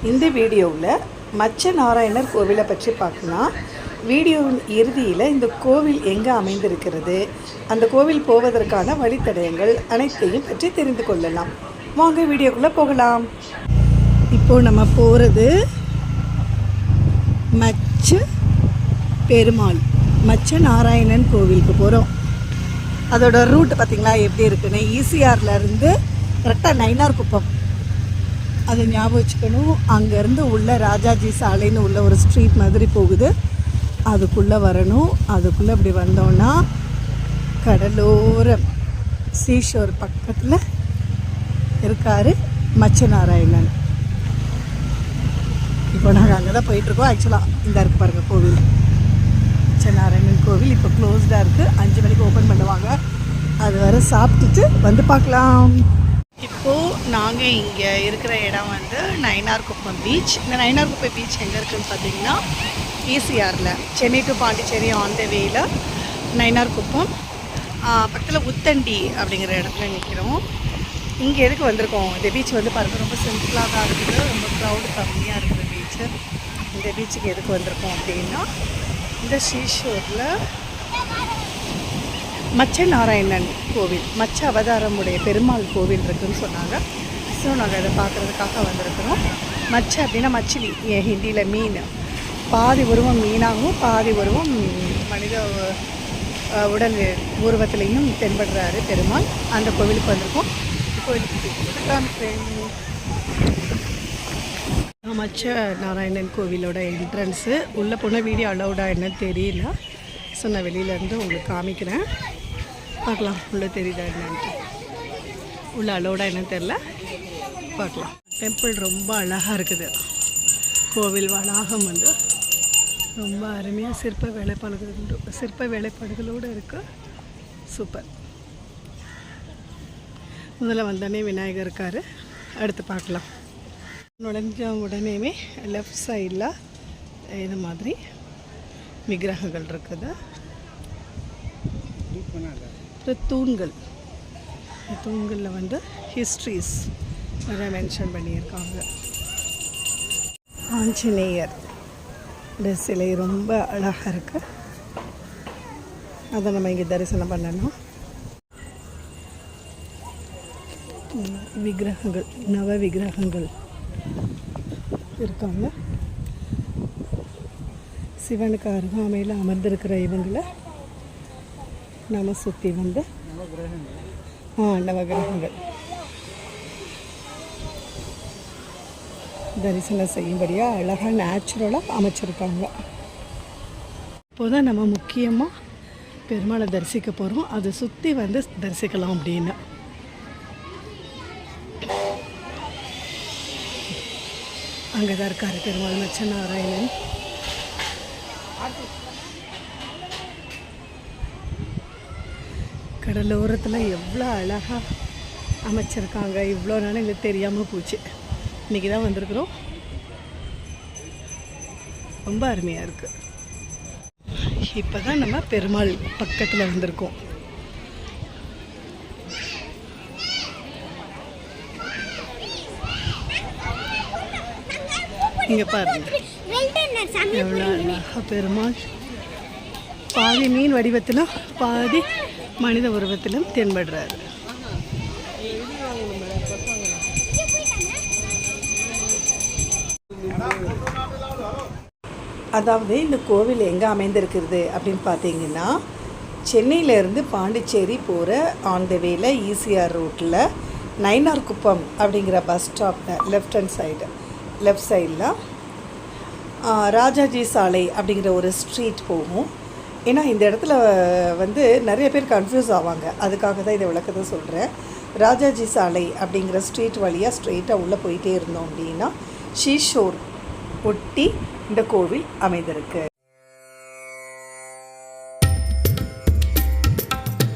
இந்த வீடியோவில் மச்ச நாராயணர் கோவிலை பற்றி பார்க்கலாம். வீடியோவின் இறுதியில் இந்த கோவில் எங்கே அமைந்திருக்கிறது, அந்த கோவில் போவதற்கான வழித்தடயங்கள் அனைத்தையும் பற்றி தெரிந்து கொள்ளலாம். வாங்க வீடியோக்குள்ளே போகலாம். இப்போது நம்ம போகிறது மச்ச பெருமாள் மச்ச நாராயணன் கோவிலுக்கு போகிறோம். அதோட ரூட் பார்த்திங்களா எப்படி இருக்குன்னு. ஈசிஆர்லேருந்து கரெக்டாக நயினார்குப்பம் அதை ஞாபகம் வச்சுக்கணும். அங்கேருந்து உள்ள ராஜாஜி சாலைன்னு உள்ள ஒரு ஸ்ட்ரீட் மாதிரி போகுது, அதுக்குள்ளே வரணும். அதுக்குள்ளே அப்படி வந்தோன்னா கடலோரம் சீஷோர் பக்கத்தில் இருக்கார் மச்ச நாராயணன். இப்போ நாங்கள் அங்கே தான் போயிட்டுருக்கோம். ஆக்சுவலாக இந்த இருக்குது பாருங்கள் கோவில், மச்ச நாராயணன் கோவில். இப்போ க்ளோஸ்டாக இருக்குது, 5 மணிக்கு ஓப்பன் பண்ணுவாங்க. அது வரை சாப்பிட்டுட்டு வந்து பார்க்கலாம். இப்போது நாங்கள் இங்கே இருக்கிற இடம் வந்து நயினார்குப்பம் பீச். இந்த நயினார்குப்பம் பீச் எங்கே இருக்குதுன்னு பார்த்தீங்கன்னா ஈசிஆரில், Chennai to Pondicherry on the வேயில் நயினார்குப்பம் பக்கத்தில் உத்தண்டி அப்படிங்கிற இடத்துல நிற்கிறோம். இங்கே எதுக்கு வந்திருக்கோம், இந்த பீச் வந்து பாருங்கள் ரொம்ப சிம்பிளாக தான் இருக்குது, ரொம்ப க்ரௌடு கம்மியாக இருக்குது பீச்சு. இந்த பீச்சுக்கு எதுக்கு வந்திருக்கோம் அப்படின்னா, இந்த சீஷோரில் மச்ச நாராயணன் கோவில், மச்ச அவதாரமுடைய பெருமாள் கோவில் இருக்குதுன்னு சொன்னாங்க. ஸோ நாங்கள் அதை பார்க்குறதுக்காக வந்திருக்கிறோம். மச்ச அப்படின்னா மச்சிலி, ஹிந்தியில் மீன். பாதி உருவம் மீனாகவும் பாதி உருவம் மனித உடல் உருவத்திலையும் தென்படுறாரு பெருமாள். அந்த கோவிலுக்கு வந்திருக்கோம். கோவிலுக்கு மச்ச நாராயணன் கோவிலோட என்ட்ரன்ஸு. உள்ளே போன வீடியோ அலௌடா என்னன்னு தெரியல, ஸோ நான் வெளியிலேருந்து உங்களுக்கு காமிக்கிறேன். பார்க்கலாம் உள்ளே தெரியுதா என்னன்ட்டு. உள்ள அலௌடா என்னன்னு தெரில, பார்க்கலாம். டெம்பிள் ரொம்ப அழகாக இருக்குது. கோவில் வளாகம் வந்து ரொம்ப அருமையாக சிற்ப வேலைப்பாடுகளோடு இருக்குது. சூப்பர். முதல்ல வந்தோடனே விநாயகர் இருக்கார். அடுத்து பார்க்கலாம். நுழைஞ்ச உடனேயுமே லெஃப்ட் சைடில் இது மாதிரி விக்கிரகங்கள் இருக்குது. தூண்கள், தூண்களில் வந்து ஹிஸ்ட்ரிஸ் நிறைய மென்ஷன் பண்ணியிருக்காங்க. ஆஞ்சநேயர் சிலை ரொம்ப அழகாக இருக்குது. அதை நம்ம இங்கே தரிசனம் பண்ணணும். விக்கிரகங்கள், நவ விக்கிரகங்கள் இருக்காங்க. சிவனுக்கு அருகாமையில் அமர்ந்திருக்கிற இவங்களை நம்ம சுற்றி வந்து நவகிரகங்கள் தரிசனம் செய்யும்படியாக அழகாக நேச்சுரலாக அமைச்சிருக்காங்க. இப்போதான் நம்ம முக்கியமாக பெருமாளை தரிசிக்க போகிறோம். அதை சுற்றி வந்து தரிசிக்கலாம் அப்படின்னு. அங்கே தான் இருக்கார் பெருமாள் மச்ச நாராயணன். கடலோரத்தில் எவ்வளோ அழகாக அமைச்சிருக்காங்க. இவ்வளோ நாள் எங்களுக்கு தெரியாமல் போச்சு, இன்றைக்கி தான் வந்திருக்கிறோம். ரொம்ப அருமையாக இருக்குது. இப்போ தான் நம்ம பெருமாள் பக்கத்தில் வந்திருக்கோம். இங்கே பாருங்கள் எவ்வளோ அழகாக பெருமாள் பாதி மீன் வடிவத்திலும் பாதி மனித உருவத்திலும் தென்படுறாரு. அதாவது இந்த கோவில் எங்கே அமைந்திருக்கிறது அப்படின்னு பார்த்தீங்கன்னா, சென்னையிலேருந்து பாண்டிச்சேரி போகிற ஆன் த வேல ஈசிஆர் ரூட்டில் நயினார்குப்பம் அப்படிங்கிற பஸ் ஸ்டாப்பில் லெஃப்ட் சைடில் ராஜாஜி சாலை அப்படிங்கிற ஒரு ஸ்ட்ரீட் போகும். ஏன்னா இந்த இடத்துல வந்து நிறைய பேர் கன்ஃபியூஸ் ஆவாங்க, அதுக்காக தான் இதை விளக்கத்தை சொல்கிறேன். ராஜாஜி சாலை அப்படிங்கிற ஸ்ட்ரீட் வழியாக ஸ்ட்ரெயிட்டாக உள்ளே போயிட்டே இருந்தோம் அப்படின்னா சீஷோர் ஒட்டி இந்த கோவில் அமைந்திருக்கு.